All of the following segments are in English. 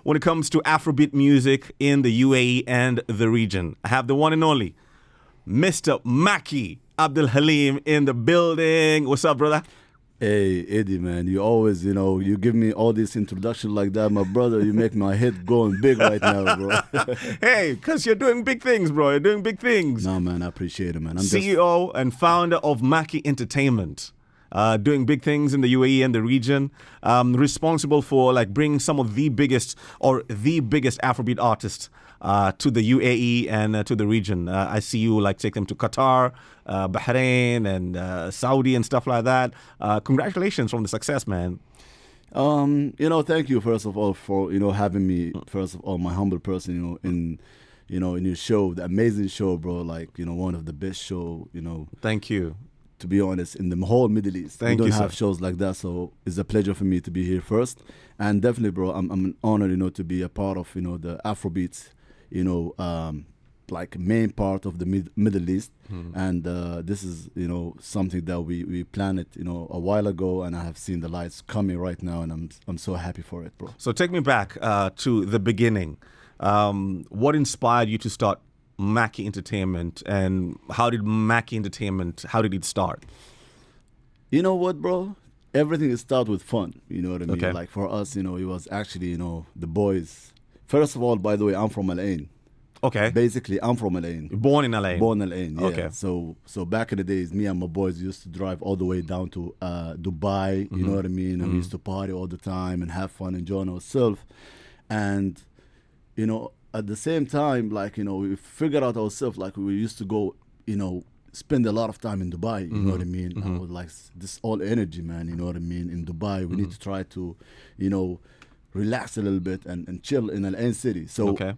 when it comes to Afrobeat music in the UAE and the region. I have the one and only Mr. Makki Abdelhalim in the building. What's up, brother? Hey, Eddie, man, you always, you give me all this introduction like that. My brother, you make my head going big right now, bro. Hey, because you're doing big things, bro. You're doing big things. No, man, I appreciate it, man. I'm CEO and founder of Makki Entertainment. Doing big things in the UAE and the region. Responsible for like bringing some of the biggest Afrobeat artists to the UAE and to the region. I see you like take them to Qatar, Bahrain, and Saudi and stuff like that. Congratulations on the success, man. Thank you first of all for having me. First of all, my humble person, in your show, the amazing show, bro. Like one of the best show. Thank you. To be honest, in the whole Middle East, we don't have shows like that, so it's a pleasure for me to be here first. And definitely, bro, I'm honored, to be a part of the Afrobeats, like main part of the Middle East. And this is something that we planned a while ago, and I have seen the lights coming right now, and I'm so happy for it, bro. So take me back to the beginning. What inspired you to start Makki Entertainment, and how did Makki Entertainment, how did it start? You know what, bro? Everything starts with fun, you know what I mean? Okay. Like for us, it was actually, the boys. First of all, by the way, I'm from Al Ain. Okay. Basically, I'm from Al Ain. Born in Al Ain. Born in Al Ain, yeah. Okay. So back in the days, me and my boys used to drive all the way down to Dubai, you know what I mean? And we used to party all the time and have fun, enjoying ourselves. And, at the same time, like, we figured out ourselves, like we used to go, spend a lot of time in Dubai, you know what I mean? I was like, this all energy, man, you know what I mean? In Dubai, we need to try to, relax a little bit and chill in Al Ain city. So, okay.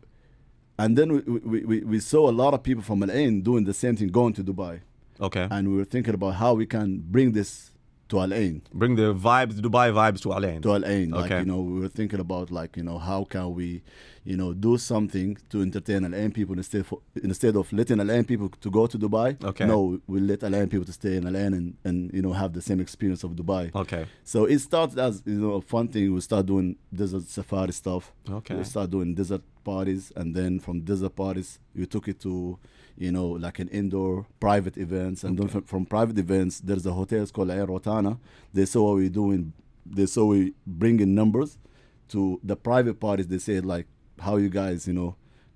And then we saw a lot of people from Al Ain doing the same thing, going to Dubai. Okay. And we were thinking about how we can bring this to Al Ain. Bring the vibes, Dubai vibes to Al Ain. To Al Ain. Okay. Like, we were thinking about, like, how can we, do something to entertain Al Ain people instead of letting Al Ain people to go to Dubai. Okay. No, we let Al Ain people to stay in Al Ain and have the same experience of Dubai. Okay. So it started as, a fun thing. We start doing desert safari stuff. Okay. We start doing desert parties, and then from desert parties, we took it to, like an indoor private events. And then from private events, there's a hotel called Air Rotana. They saw what we're doing. They saw we bringing numbers to the private parties. They said, like, how you guys,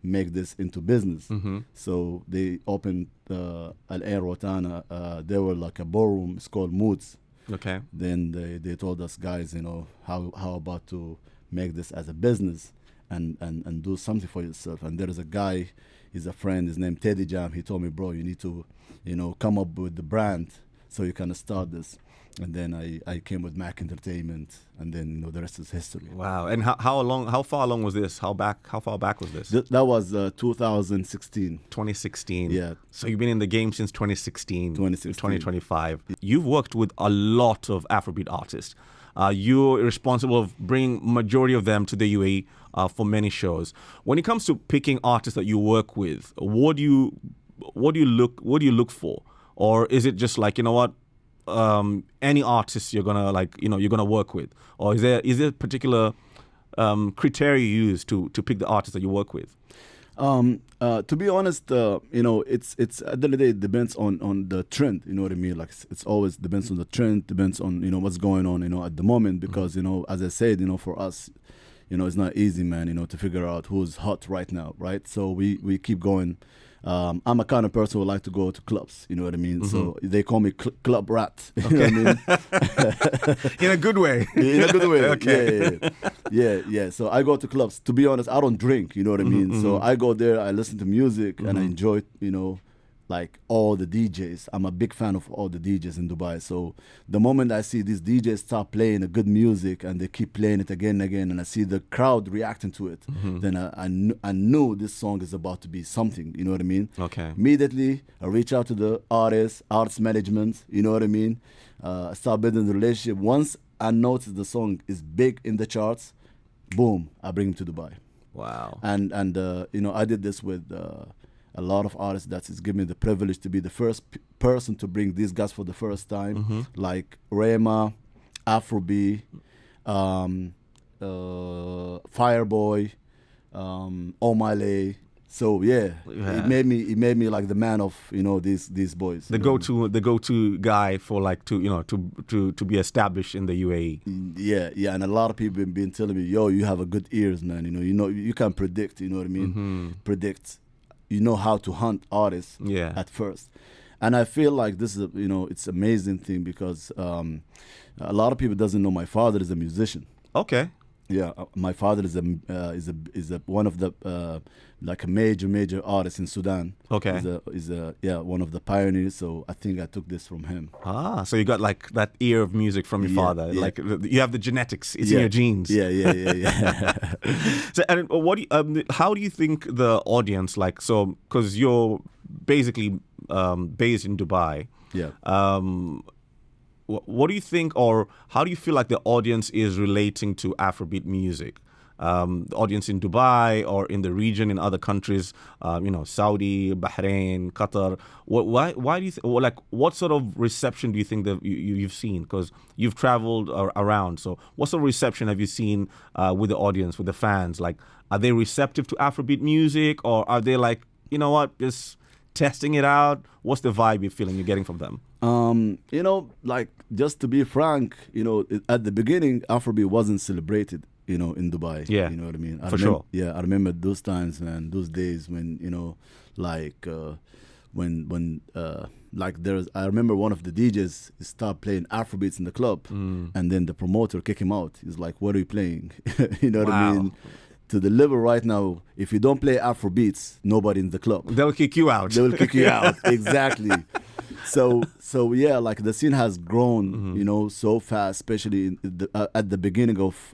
make this into business. So they opened Al Air Rotana. They were like a ballroom. It's called Moods. Okay. Then they told us, guys, how about to make this as a business and do something for yourself. And there is a guy, he's a friend, his name Teddy Jam. He told me, bro, you need to, come up with the brand so you can start this. And then I came with Makki Entertainment, and then the rest is history. Wow. And how far along was this? How far back was this? That was 2016. 2016. Yeah. So you've been in the game since 2016. 2016. 2025. You've worked with a lot of Afrobeat artists. You're responsible of bringing majority of them to the UAE for many shows. When it comes to picking artists that you work with, what do you look for? Or is it just like, any artist you're gonna work with, or is there a particular criteria you use to pick the artists that you work with? To be honest, it's at the end of the day, it depends on the trend. You know what I mean? Like it's always depends on the trend, depends on what's going on at the moment. Because as I said, for us, it's not easy, man. To figure out who's hot right now, right? So we keep going. I'm a kind of person who like to go to clubs, you know what I mean? So they call me club rat. You know what I mean? In a good way. In a good way. Okay. Yeah. So I go to clubs. To be honest, I don't drink, you know what I mean? So I go there, I listen to music, and I enjoy, like all the DJs. I'm a big fan of all the DJs in Dubai. So the moment I see these DJs start playing a good music and they keep playing it again and again, and I see the crowd reacting to it, then I knew this song is about to be something, you know what I mean? Okay. Immediately, I reach out to the arts management, you know what I mean? Start building the relationship. Once I notice the song is big in the charts, boom, I bring him to Dubai. Wow. And I did this with a lot of artists that has given me the privilege to be the first person to bring these guys for the first time, like Rema, Afrobeat, Fireboy, O'Malley. So yeah, Yeah. it made me like the man of these boys. The go-to guy for like to be established in the UAE. Yeah, and a lot of people been telling me, yo, you have a good ears, man. You can predict. You know what I mean? Predict. You know how to hunt artists. Yeah. At first, and I feel like this is it's amazing thing because a lot of people doesn't know my father is a musician. Okay. Yeah, my father is a one of the like a major artist in Sudan. Okay. Is a one of the pioneers. So I think I took this from him. Ah, so you got like that ear of music from your father. Yeah. Like you have the genetics. It's in your genes. Yeah. So, and what do you, how do you think the audience like? So, because you're basically based in Dubai. Yeah. What do you think, or how do you feel like the audience is relating to Afrobeat music? The audience in Dubai or in the region, in other countries, Saudi, Bahrain, Qatar. Why do you what sort of reception do you think that you've seen? Because you've traveled around. So what sort of reception have you seen with the audience, with the fans? Like, are they receptive to Afrobeat music, or are they like, you know what, just testing it out? What's the vibe you're getting from them? Like, just to be frank, at the beginning, Afrobeat wasn't celebrated, in Dubai. Yeah. You know what I mean? Sure. Yeah, I remember those times, man, those days when, like, I remember one of the DJs stopped playing Afrobeats in the club, and then the promoter kicked him out. He's like, what are you playing? You know what I mean? To the level right now, if you don't play Afrobeats, nobody in the club. They'll kick you out. They will kick you out. Exactly. So yeah, like the scene has grown, so fast, especially at the beginning of,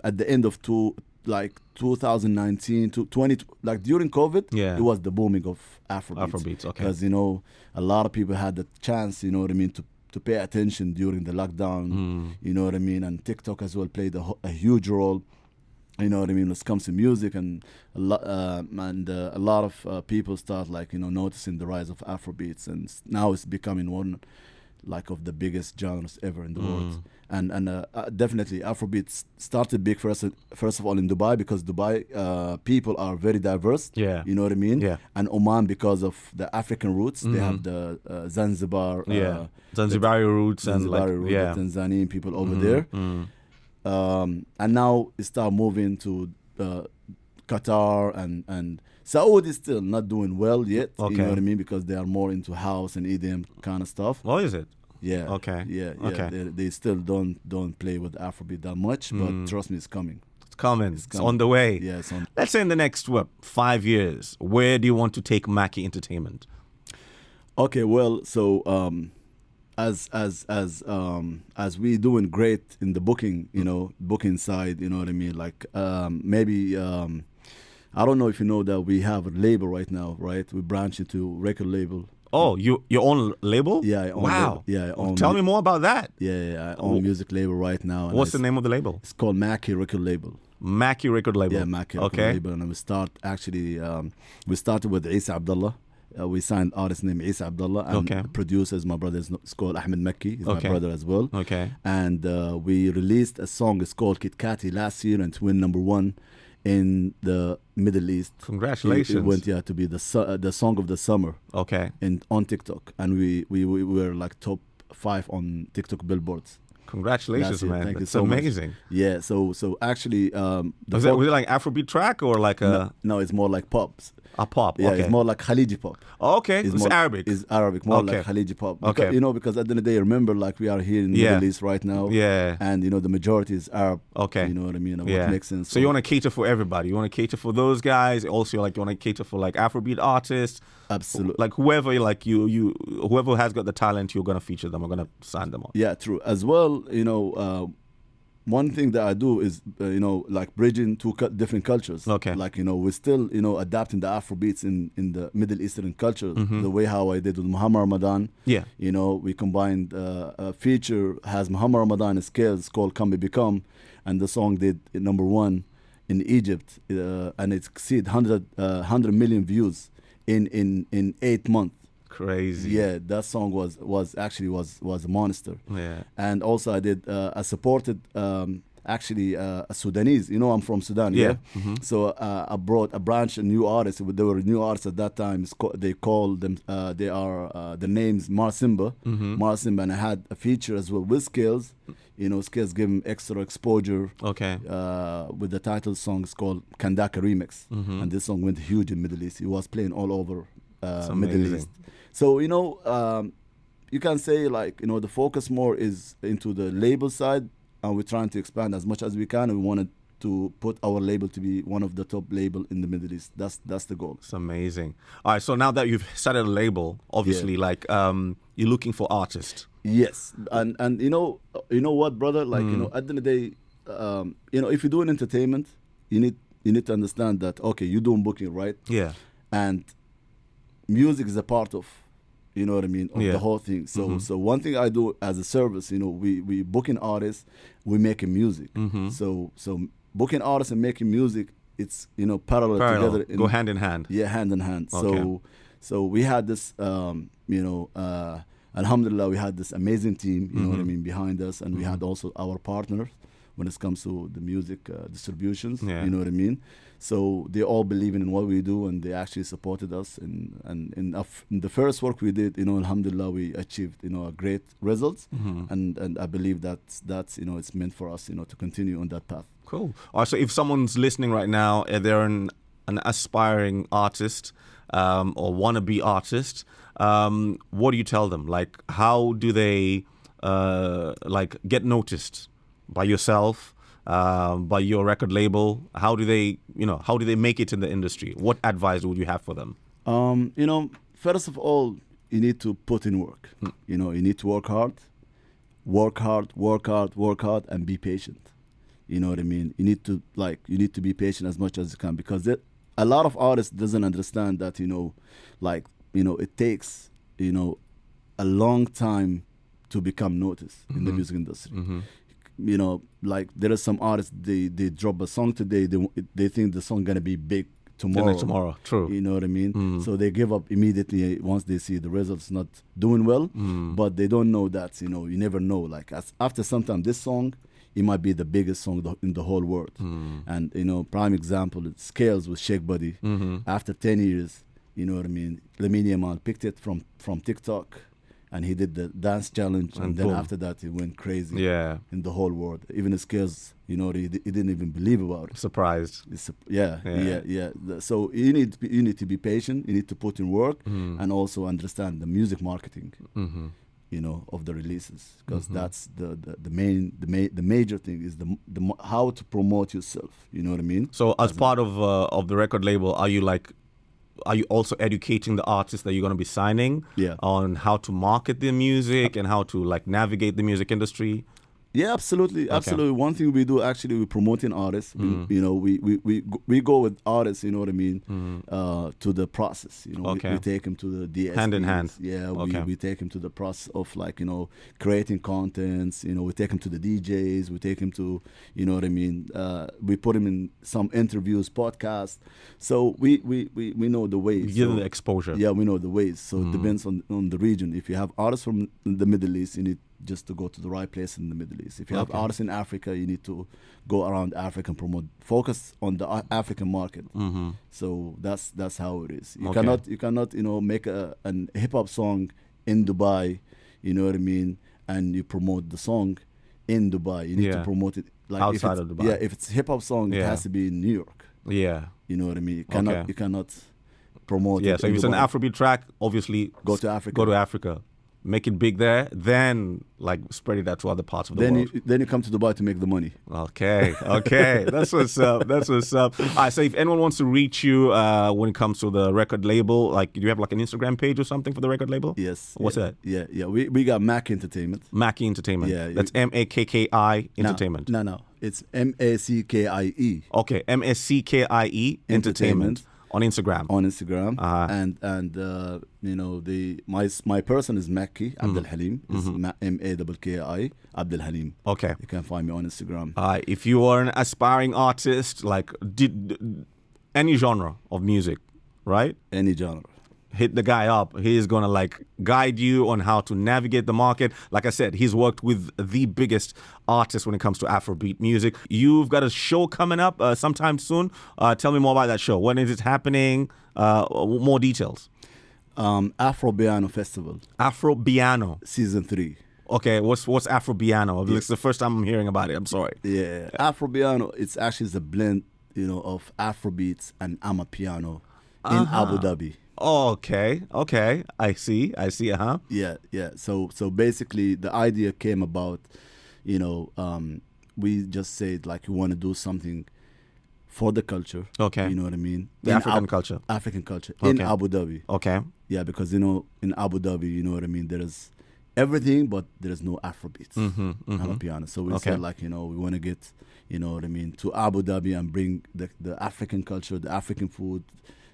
at the end of 2019 to 20, like during COVID, yeah, it was the booming of Afrobeats. Afrobeats, okay. Because, a lot of people had the chance, you know what I mean, to pay attention during the lockdown, you know what I mean, and TikTok as well played a huge role. You know what I mean? When it comes to music, and a lot of people start noticing the rise of Afrobeats, and now it's becoming one of the biggest genres ever in the world. And definitely Afrobeats started big first of all in Dubai, because Dubai people are very diverse. Yeah, you know what I mean. Yeah, and Oman, because of the African roots, they have the Zanzibar, Zanzibari roots, and the Tanzanian people over there. And now it start moving to Qatar and Saudi is still not doing well yet. Okay. You know what I mean, because they are more into house and EDM kind of stuff. Oh, is it? Yeah. Okay. Yeah. Okay. They still don't play with Afrobeat that much, but trust me, it's coming. It's coming. It's on the way. Yeah, it's on. Let's say in the next 5 years, where do you want to take Makki Entertainment? Okay, well, so as we doing great in the booking, booking side, you know what I mean? Like maybe I don't know if you know that we have a label right now, right? We branch into record label. Oh, your own label? Yeah, I own wow. Label. Yeah, I own Tell me more about that. Yeah, I own music label right now. What's the name of the label? It's called Makki Record Label. Makki Record Label. Yeah, Makki Record Label. And we started with Isa Abdullah. We signed artist named Isa Abdullah, and producers, my brother, is called Ahmed Makki. He's my brother as well. Okay. And we released a song, it's called Kit Kati, last year, and it went #1 in the Middle East. Congratulations. It went to be the song of the summer. Okay. On TikTok, and we were like top 5 on TikTok billboards. Congratulations, man. Thank you That's so amazing. Much. Yeah, so actually was it like Afrobeat track or like a no, it's more like pops. A pop, yeah, okay. It's more like Khaliji pop. Oh, okay, it's Arabic. It's Arabic, more like Khaliji pop. Because, because at the end of the day, remember, like we are here in the Middle East right now. Yeah. And, the majority is Arab. Okay. You know what I mean? What makes sense. So you want to cater for everybody. You want to cater for those guys. Also, you want to cater for like Afrobeat artists. Absolutely. Like whoever, whoever has got the talent, you're going to feature them. We're going to sign them up. Yeah, true. As well, one thing that I do is, like bridging two different cultures. Okay. Like, we're still, adapting the Afrobeats in the Middle Eastern culture, the way how I did with Muhammad Ramadan. Yeah. We combined a feature has Muhammad Ramadan scales called Come Be Become, and the song did #1 in Egypt, and it exceeded 100 million views in 8 months. Crazy. Yeah, that song was actually a monster. Yeah. And also I did I supported actually a Sudanese. You know, I'm from Sudan. Yeah. Yeah. So I brought a branch of new artists. They were new artists at that time. They called them. They are the names Marsimba, Marsimba, and I had a feature as well with Skills. You know, Skills gave him extra exposure. Okay. With the title song is called Kandaka Remix, and this song went huge in Middle East. He was playing all over Middle East. So you know, you can say like, you know, the focus more is into the label side, and we're trying to expand as much as we can. And we wanted to put our label to be one of the top label in the Middle East. That's the goal. It's amazing. All right, so now that you've started a label, obviously, like you're looking for artists. Yes, and you know what, brother? Like you know, at the end of the day, you know, if you're doing entertainment, you need to understand that okay, you're doing booking, right? Yeah. And music is a part of, you know what I mean, of the whole thing. So so one thing I do as a service, you know, we booking artists, we making music. So booking artists and making music, it's, you know, parallel together. Go hand in hand. Yeah, hand in hand. Okay. So we had this, you know, alhamdulillah, we had this amazing team, you know what I mean, behind us, and we had also our partners when it comes to the music distributions, you know what I mean. So they all believe in what we do, and they actually supported us. And in the first work we did, you know, alhamdulillah, we achieved, you know, a great results, and I believe that's you know, it's meant for us, you know, to continue on that path. Cool. All right, so if someone's listening right now, they're an aspiring artist or wannabe artist, what do you tell them? Like, how do they like get noticed by yourself, by your record label? How do they make it in the industry? What advice would you have for them? You know, first of all, you need to put in work. You know, you need to work hard, and be patient. You know what I mean? You need to be patient as much as you can, because a lot of artists doesn't understand that, you know, like, you know, it takes, you know, a long time to become noticed in the music industry. You know, like there are some artists, they drop a song today, they think the song gonna be big tomorrow. True. You know what I mean? So they give up immediately once they see the results not doing well. But they don't know that, you know, you never know. Like after some time, this song, it might be the biggest song in the whole world. And, you know, prime example, it's Scales with Shake Buddy. After 10 years, you know what I mean, Lamine Yamal picked it from TikTok, and he did the dance challenge, and then after that, he went crazy in the whole world. Even Scales, you know, he didn't even believe about it. Surprised. Yeah. So you need to be patient. You need to put in work, and also understand the music marketing. You know, of the releases, because that's the major thing is the how to promote yourself. You know what I mean? So as part of the record label, are you also educating the artists that you're going to be signing on how to market their music and how to like navigate the music industry? Yeah, absolutely. One thing we do, actually, we're promoting artists. You know, we go with artists, you know what I mean, to the process. You know, we take them to the DSPs. Hand in hand. Yeah, we take them to the process of, like, you know, creating contents. You know, we take them to the DJs. We take them to, you know what I mean. We put them in some interviews, podcasts. So we know the ways. You give them the exposure. Yeah, we know the ways. So it depends on the region. If you have artists from the Middle East, you need just to go to the right place in the Middle East. If you have artists in Africa, you need to go around Africa and focus on the African market. So that's how it is. You cannot you know, make a hip hop song in Dubai, you know what I mean, and you promote the song in Dubai. You need to promote it like outside of Dubai. Yeah, if it's a hip hop song, it has to be in New York. Yeah, you know what I mean. You cannot promote. Yeah, so if it's an Afrobeat track, obviously go to Africa. Go to Africa. Make it big there, then like spread it out to other parts of the world. Then you come to Dubai to make the money. Okay. That's what's up. All right, so if anyone wants to reach you when it comes to the record label, like, do you have like an Instagram page or something for the record label? Yes. What's that? Yeah. We got Makki Entertainment. Makki Entertainment. Yeah. That's Makki Entertainment. No. It's Mackie. Okay, Mackie Entertainment. On Instagram. And you know, my person is Makki Abdelhalim. It's Makki Abdelhalim. Okay. You can find me on Instagram. If you are an aspiring artist, like any genre of music, right? Any genre. hit the guy up. He's gonna like guide you on how to navigate the market. Like I said, he's worked with the biggest artists when it comes to Afrobeat music. You've got a show coming up sometime soon. Tell me more about that show. When is it happening? More details. Afrobiano Festival. Afrobiano. Season 3. Okay, what's Afrobiano? It's the first time I'm hearing about it. I'm sorry. Yeah, Afrobiano, it's actually a blend, of Afrobeats and Amapiano in Abu Dhabi. Okay. I see. Yeah. So basically, the idea came about, we just said like we want to do something for the culture. Okay. You know what I mean? The African culture. African culture in Abu Dhabi. Okay. Yeah, because in Abu Dhabi, you know what I mean. There is everything, but there is no Afrobeats. Amapiano. So we said like we want to get, you know what I mean, to Abu Dhabi and bring the African culture, the African food,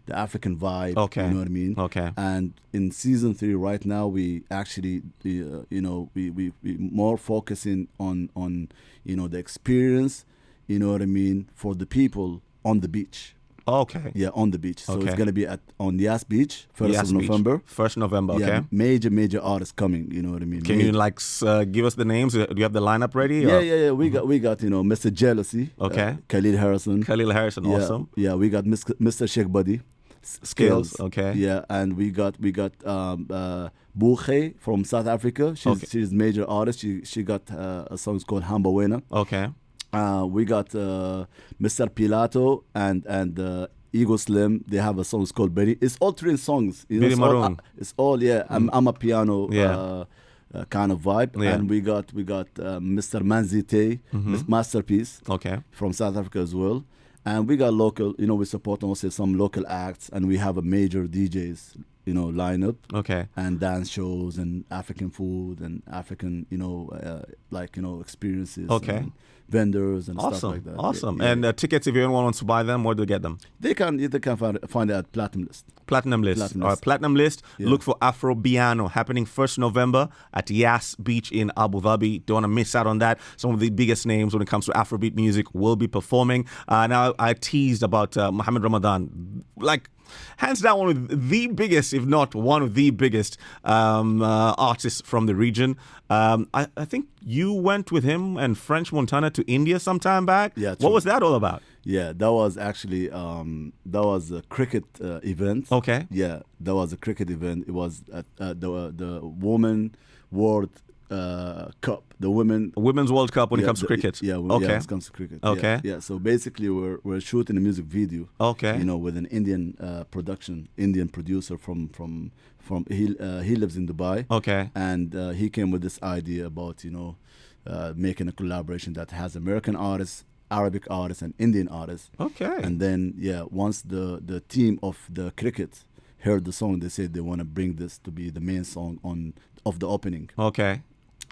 the African vibe. Okay. You know what I mean? Okay. And in season 3 right now, we actually, we more focusing on the experience, you know what I mean, for the people on the beach. Okay. Yeah, on the beach. So Okay. it's gonna be on Yas Beach, 1st Yas of Beach. November. 1st November. Okay. Yeah, major artists coming. You know what I mean? Can you like give us the names? Do you have the lineup ready? Yeah. We got Mr. Jealousy. Okay. Khalil Harrison. Khalil Harrison. Yeah, Awesome. Yeah, we got Mr. Sheikh Buddy. Skills. Okay. Yeah, and we got Buche from South Africa. She's major artist. She got a song called Hambawena. Okay. We got Mr. Pilato and Ego Slim. They have a song called Berry. It's all 3 songs. Berry Maroon. It's all I'm a piano kind of vibe. Yeah. And we got Mr. Manzite, Masterpiece. Okay. From South Africa as well. And we got local, we support also some local acts, and we have a major DJs, lineup. Okay. And dance shows and African food and African, experiences. Okay. And vendors and Awesome. stuff like that. Awesome. Yeah. And tickets, if anyone wants to buy them, where do they get them? They can find it at Platinum List. Platinum List. Platinum All right, List. Platinum List. Yeah. Look for Afrobiano happening 1st November at Yas Beach in Abu Dhabi. Don't want to miss out on that. Some of the biggest names when it comes to Afrobeat music will be performing. Now, I teased about Muhammad Ramadan. Like, hands down, one of the biggest, if not one of the biggest artists from the region. I think you went with him and French Montana to India some time back. Yeah, what true. was that all about? Yeah, that was actually that was a cricket event. Okay. Yeah, that was a cricket event. It was at the Women World Cup. The Women's World Cup when it comes to cricket. Yeah, Okay. when it comes to cricket. Okay. Yeah. So basically, we're shooting a music video. Okay. With an Indian Indian producer from he lives in Dubai. Okay. And he came with this idea about making a collaboration that has American artists, Arabic artists, and Indian artists. Okay. And then once the team of the cricket heard the song, they said they want to bring this to be the main song of the opening. Okay.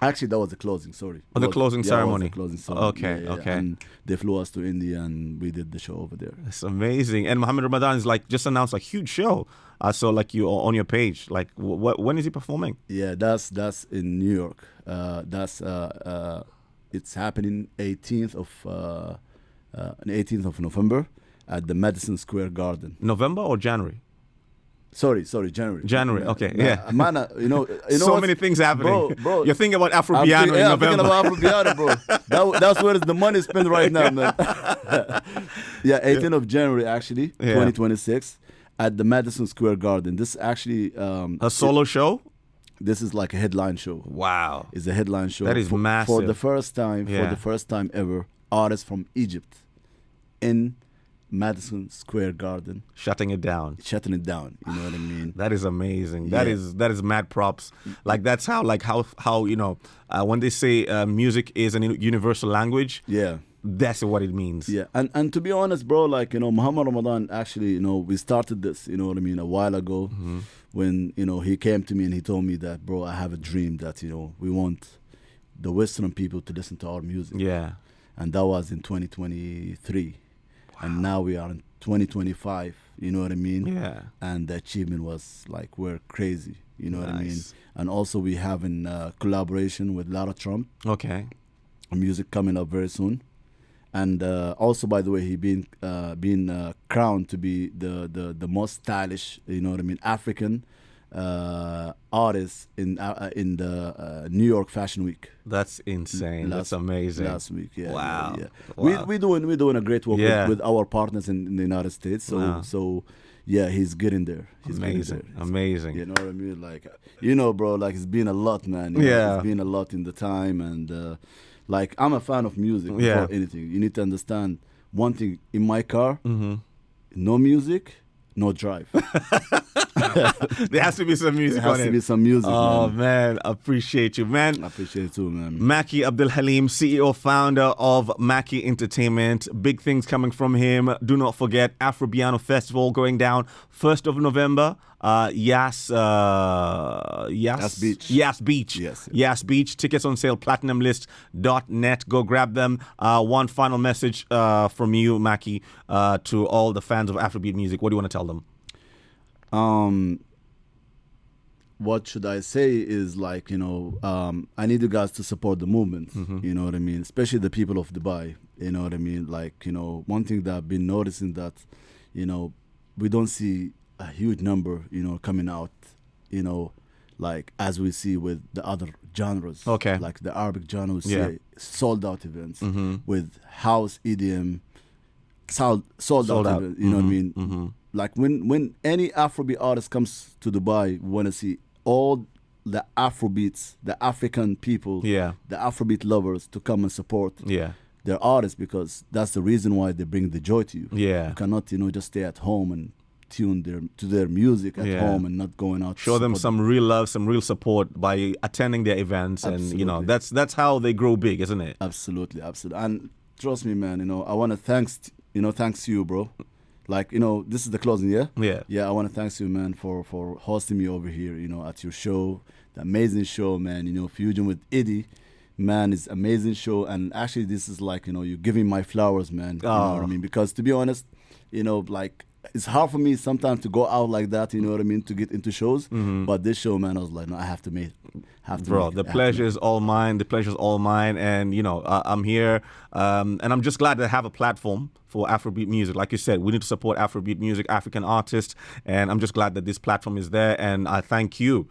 Actually, that was the closing. Sorry. Oh, the closing ceremony. That was the closing ceremony. Okay, okay. And they flew us to India, and we did the show over there. It's amazing. And Muhammad Ramadan is like just announced a huge show. I saw like you on your page. Like, when is he performing? Yeah, that's in New York. It's happening 18th of November at the Madison Square Garden. November or January? Sorry, January. January, okay, yeah. Man, so many things happening. Bro. You're thinking about Afrobiano in November. I'm thinking about Afrobiano, bro. That's where the money is spent right now, man. 18th of January, actually, 2026, at the Madison Square Garden. This is actually a solo show? This is like a headline show. Wow. It's a headline show. That is massive. For the first time ever, artists from Egypt in Madison Square Garden. Shutting it down. You know what I mean? That is amazing. Yeah. That is mad props. Like that's how when they say music is a universal language. Yeah. That's what it means. Yeah. And to be honest, bro, like, Muhammad Ramadan actually, we started this, you know what I mean, a while ago when, he came to me and he told me that, bro, I have a dream that, we want the Western people to listen to our music. Yeah. And that was in 2023. And now we are in 2025, you know what I mean? Yeah. And the achievement was like, we're crazy, you know what I mean? And also we have a collaboration with Lara Trump. Okay. Music coming up very soon. And also, by the way, he been crowned to be the most stylish, you know what I mean, African artist in the New York Fashion Week. That's insane. That's amazing. Last week, yeah. Wow. Yeah, yeah. Wow. We're doing a great work Yeah. with our partners in the United States. So Wow. so yeah, he's getting there. He's Amazing. getting there. Amazing. You know what I mean? Like, you know, bro, like it's been a lot, man. You know, Yeah. it's been a lot in the time, and like I'm a fan of music Yeah. before anything. You need to understand one thing: in my car, Mm-hmm. no music, no drive. There has to be some music There has on to it. be some music, Oh man. man, appreciate you, man. I appreciate it too, man. Makki Abdelhalim, CEO, founder of Makki Entertainment. Big things coming from him. Do not forget Afrobiano Festival going down 1st of November. Yas Beach. Yas Beach. Yes. Yas Beach. Tickets on sale, platinumlist.net. Go grab them. One final message from you, Makki, to all the fans of Afrobeat music. What do you want to tell them? What should I say is, like, you know, I need you guys to support the movement. You know what I mean? Especially the people of Dubai. You know what I mean? Like, you know, one thing that I've been noticing that, you know, we don't see a huge number, you know, coming out, you know, like as we see with the other genres. Okay. Like the Arabic genre, we Yeah. see sold out events with house EDM, sold out out. events. You know what I mean? Like when any Afrobeat artist comes to Dubai, we want to see all the Afrobeats, the African people, Yeah. the Afrobeat lovers to come and support Yeah. their artists, because that's the reason why they bring the joy to you. Yeah. You cannot, you know, just stay at home and tune to their music at Yeah. home and not going out. to Show them support some real love, some real support by attending their events, and you know Absolutely. that's how they grow big, isn't it? Absolutely, absolutely. And trust me, man, you know, I want to thanks you, bro. Like, you know, this is the closing, yeah? Yeah. Yeah, I want to thanks you, man, for hosting me over here, you know, at your show. The amazing show, man, you know, Fusion with Eddie. Man, it's amazing show. And actually, this is like, you know, you're giving my flowers, man. You know what I mean? Because to be honest, you know, like, it's hard for me sometimes to go out like that, you know what I mean, to get into shows. But this show, man, I was like, no, I have to make Bro, the pleasure is all mine. The pleasure is all mine. And, you know, I'm here. And I'm just glad to have a platform for Afrobeat music. Like you said, we need to support Afrobeat music, African artists. And I'm just glad that this platform is there. And I thank you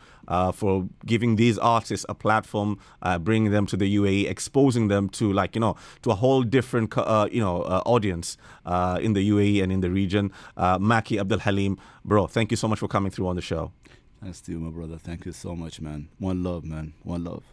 for giving these artists a platform, bringing them to the UAE, exposing them to, like, you know, to a whole different, audience in the UAE and in the region. Makki Abdelhalim, bro, thank you so much for coming through on the show. Thanks to you, my brother. Thank you so much, man. One love, man. One love.